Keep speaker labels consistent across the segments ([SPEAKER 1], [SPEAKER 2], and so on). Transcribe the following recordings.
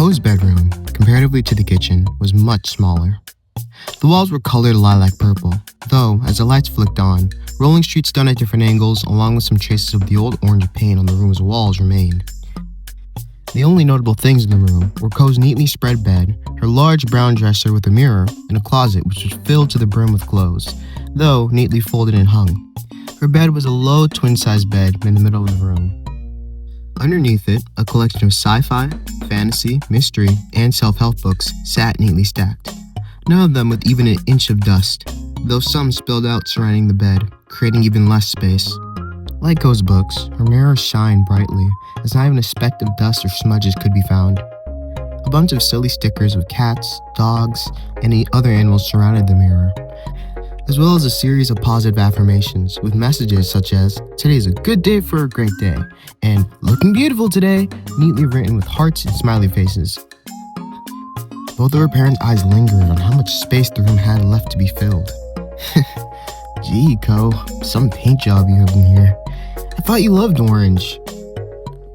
[SPEAKER 1] Ko's bedroom, comparatively to the kitchen, was much smaller. The walls were colored lilac purple, though, as the lights flicked on, rolling streets done at different angles along with some traces of the old orange paint on the room's walls remained. The only notable things in the room were Ko's neatly spread bed, her large brown dresser with a mirror, and a closet which was filled to the brim with clothes, though neatly folded and hung. Her bed was a low twin-sized bed in the middle of the room. Underneath it, a collection of sci-fi, fantasy, mystery, and self-help books sat neatly stacked. None of them with even an inch of dust, though some spilled out surrounding the bed, creating even less space. Like Ko's books, her mirror shined brightly, as not even a speck of dust or smudges could be found. A bunch of silly stickers of cats, dogs, and other animals surrounded the mirror, as well as a series of positive affirmations with messages such as, "Today's a good day for a great day," and "Looking beautiful today," neatly written with hearts and smiley faces. Both of her parents' eyes lingered on how much space the room had left to be filled. "Gee, Ko, some paint job you have in here. I thought you loved orange."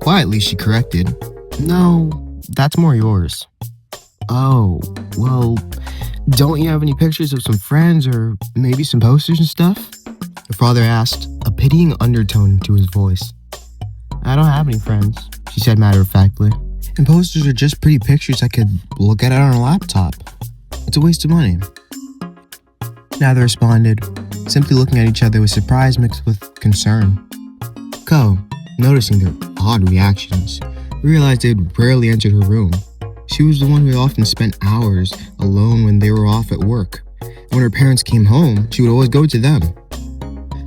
[SPEAKER 1] Quietly, she corrected, "No, that's more yours." "Oh, well, don't you have any pictures of some friends or maybe some posters and stuff?" Her father asked, a pitying undertone to his voice. "I don't have any friends," she said matter-of-factly. "And posters are just pretty pictures I could look at on a laptop. It's a waste of money." Neither responded, simply looking at each other with surprise mixed with concern. Ko, noticing their odd reactions, realized they had rarely entered her room. She was the one who had often spent hours alone when they were off at work. And when her parents came home, she would always go to them.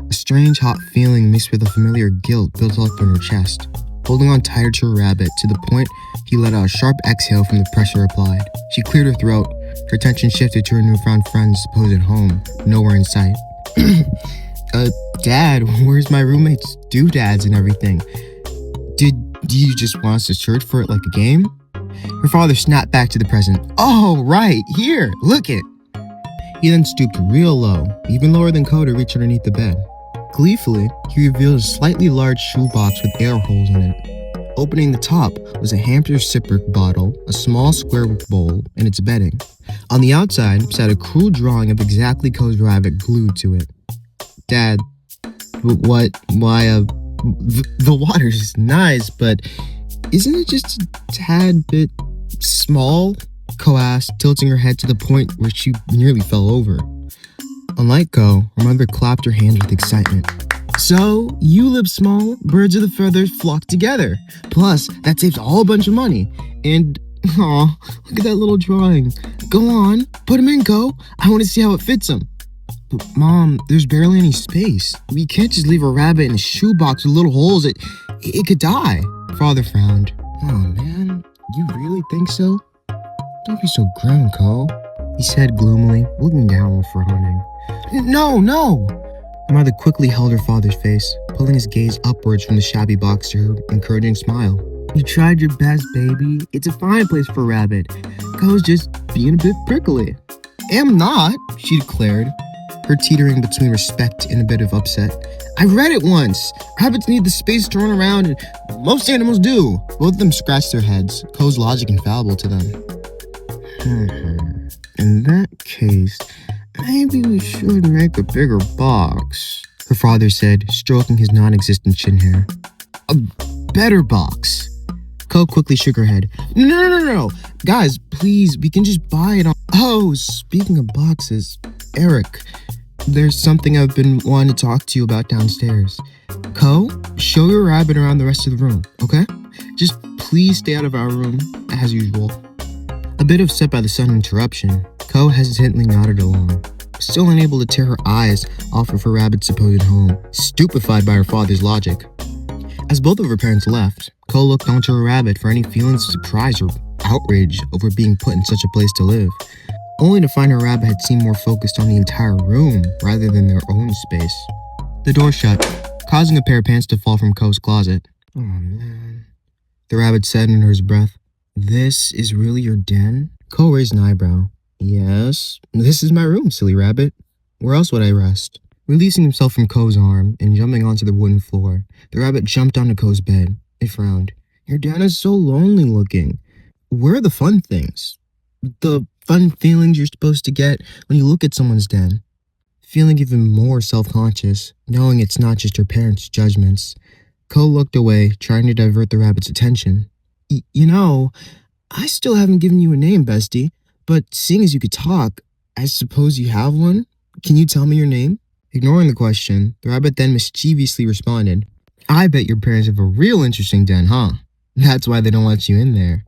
[SPEAKER 1] A strange hot feeling mixed with a familiar guilt built up in her chest, holding on tighter to her rabbit to the point he let out a sharp exhale from the pressure applied. She cleared her throat. Her attention shifted to her newfound friend's supposed home, nowhere in sight. Dad, where's my roommate's doodads and everything? Do you just want us to search for it like a game?" Her father snapped back to the present. "Oh, right, here, look it." He then stooped real low, even lower than Ko, to reach underneath the bed. Gleefully, he revealed a slightly large shoebox with air holes in it. Opening the top was a hamster sipper bottle, a small square bowl, and its bedding. On the outside sat a crude drawing of exactly Ko's rabbit glued to it. "Dad, the water's nice, but isn't it just a tad bit small?" Ko asked, tilting her head to the point where she nearly fell over. Unlike Ko, her mother clapped her hands with excitement. "So, you live small, birds of the feathers flock together. Plus, that saves all a bunch of money. And, aw, look at that little drawing. Go on, put him in, Ko. I want to see how it fits him." "But, Mom, there's barely any space. We can't just leave a rabbit in a shoebox with little holes. It could die." Father frowned. "Oh, man, you really think so?" "Don't be so grim, Ko," he said gloomily, looking down while frowning. No! Her mother quickly held her father's face, pulling his gaze upwards from the shabby box to her encouraging smile. "You tried your best, baby. It's a fine place for a rabbit. Ko's just being a bit prickly." "Am not," she declared, her teetering between respect and a bit of upset. "I read it once. Rabbits need the space to run around, and most animals do." Both of them scratched their heads, Ko's logic infallible to them. "In that case, maybe we should make a bigger box," her father said, stroking his non-existent chin hair. "A better box." Ko quickly shook her head. No. Guys, please, we can just buy it on... Oh, speaking of boxes, Eric, there's something I've been wanting to talk to you about downstairs. Ko, show your rabbit around the rest of the room, okay? Just please stay out of our room, as usual. A bit upset by the sudden interruption, Ko hesitantly nodded along, still unable to tear her eyes off of her rabbit's supposed home, stupefied by her father's logic. As both of her parents left, Ko looked onto her rabbit for any feelings of surprise or outrage over being put in such a place to live, only to find her rabbit had seemed more focused on the entire room rather than their own space. The door shut, causing a pair of pants to fall from Ko's closet. "Oh, man," the rabbit said under his breath. "This is really your den?" Ko raised an eyebrow. "Yes, this is my room, silly rabbit. Where else would I rest?" Releasing himself from Ko's arm and jumping onto the wooden floor, the rabbit jumped onto Ko's bed. It frowned. "Your den is so lonely looking. where are the fun things? The fun feelings you're supposed to get when you look at someone's den. Feeling even more self-conscious, knowing it's not just her parents' judgments, Ko looked away, trying to divert the rabbit's attention. You know, I still haven't given you a name, bestie, but seeing as you could talk, I suppose you have one? Can you tell me your name? Ignoring the question, the rabbit then mischievously responded, I bet your parents have a real interesting den, huh? That's why they don't let you in there.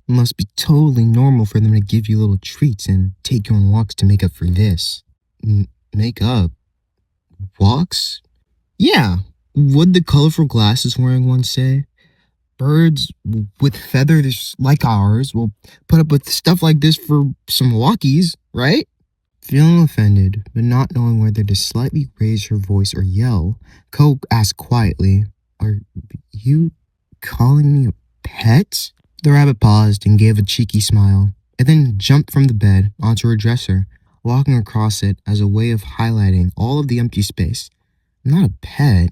[SPEAKER 1] It must be totally normal for them to give you little treats and take you on walks to make up for this. Make up? Walks? Yeah. Would the colorful glasses wearing one say? Birds with feathers like ours will put up with stuff like this for some walkies, right? Feeling offended, but not knowing whether to slightly raise her voice or yell, Ko asked quietly, Are you calling me a pet? The rabbit paused and gave a cheeky smile, and then jumped from the bed onto her dresser, walking across it as a way of highlighting all of the empty space. Not a pet.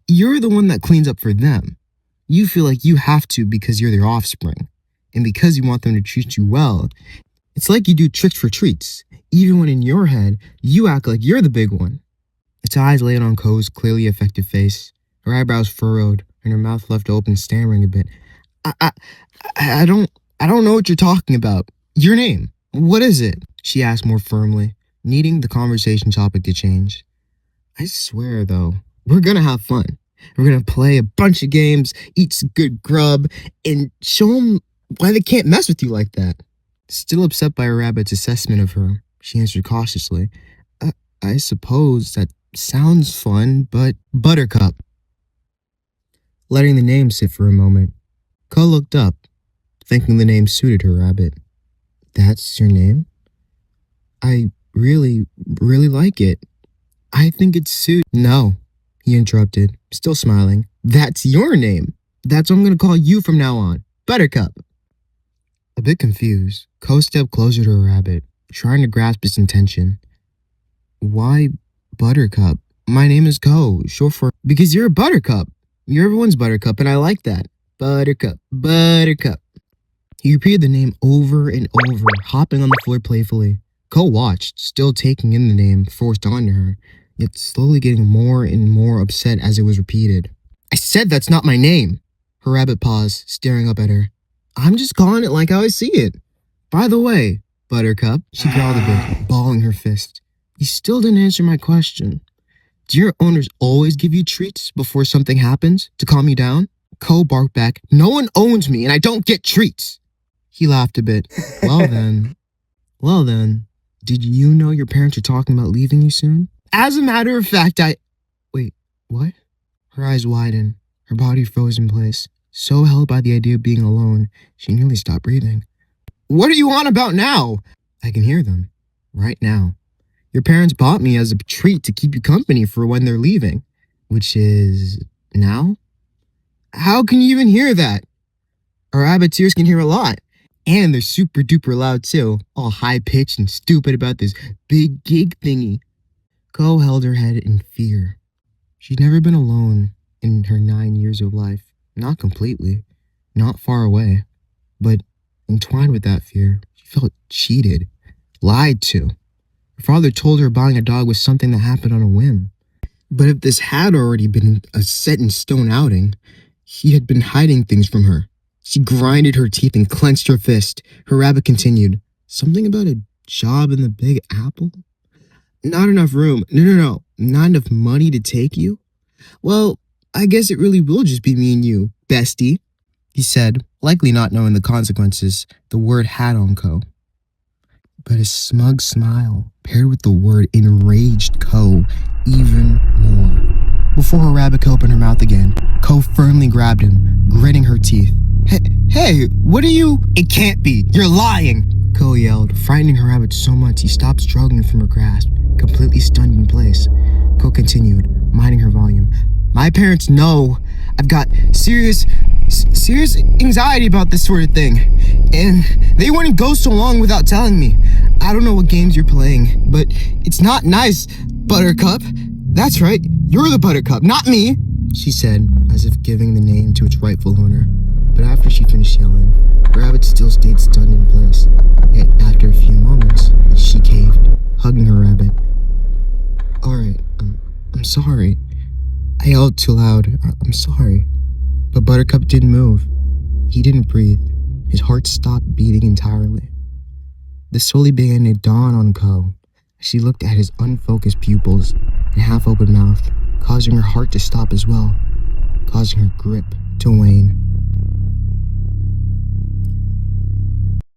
[SPEAKER 1] You're the one that cleans up for them. You feel like you have to because you're their offspring, and because you want them to treat you well. It's like you do tricks for treats, even when in your head, you act like you're the big one. Its eyes laid on Ko's clearly affected face, her eyebrows furrowed, and her mouth left open, stammering a bit. I don't know what you're talking about. Your name, what is it? She asked more firmly, needing the conversation topic to change. I swear, though, we're gonna have fun. We're gonna play a bunch of games, eat some good grub, and show them why they can't mess with you like that. Still upset by her rabbit's assessment of her, she answered cautiously, I suppose that sounds fun, but Buttercup. Letting the name sit for a moment, Ko looked up, thinking the name suited her rabbit. That's your name? I really like it. I think it suits. No, he interrupted, still smiling. That's your name. That's what I'm going to call you from now on. Buttercup. A bit confused, Ko stepped closer to her rabbit, trying to grasp its intention. Why Buttercup? My name is Ko, short for... Because you're a buttercup. You're everyone's buttercup, and I like that. Buttercup, Buttercup. He repeated the name over and over, hopping on the floor playfully. Ko watched, still taking in the name forced onto her, yet slowly getting more and more upset as it was repeated. I said that's not my name. Her rabbit paused, staring up at her. I'm just calling it like how I see it. By the way, Buttercup, she growled a bit, balling her fist. You still didn't answer my question. Do your owners always give you treats before something happens to calm you down? Ko barked back, no one owns me and I don't get treats. He laughed a bit. Well then, did you know your parents are talking about leaving you soon? As a matter of fact, Wait, what? Her eyes widened, her body froze in place, so held by the idea of being alone, she nearly stopped breathing. What are you on about now? I can hear them, right now. Your parents bought me as a treat to keep you company for when they're leaving, which is now? How can you even hear that? Our rabbit's ears can hear a lot, and they're super duper loud too, all high-pitched and stupid about this big gig thingy. Ko held her head in fear. She'd never been alone in her 9 years of life, not completely, not far away, but entwined with that fear, she felt cheated, lied to. Her father told her buying a dog was something that happened on a whim. But if this had already been a set-in-stone outing, he had been hiding things from her. She grinded her teeth and clenched her fist. Her rabbit continued, something about a job in the Big Apple? Not enough room. No. Not enough money to take you? Well, I guess it really will just be me and you, bestie, he said, likely not knowing the consequences the word had on Ko. But a smug smile, paired with the word, enraged Ko even more. Before her rabbit could open her mouth again, Ko firmly grabbed him, gritting her teeth. Hey, what are you? It can't be. You're lying, Ko yelled, frightening her rabbit so much he stopped struggling from her grasp, completely stunned in place. Ko continued, minding her volume. My parents know I've got serious anxiety about this sort of thing, and they wouldn't go so long without telling me. I don't know what games you're playing, but it's not nice, Buttercup. That's right, you're the Buttercup, not me, she said, as if giving the name to its rightful owner. But after she finished yelling, the rabbit still yelled too loud, I'm sorry. But Buttercup didn't move. He didn't breathe. His heart stopped beating entirely. This slowly began to dawn on Ko as she looked at his unfocused pupils and half-open mouth, causing her heart to stop as well, causing her grip to wane.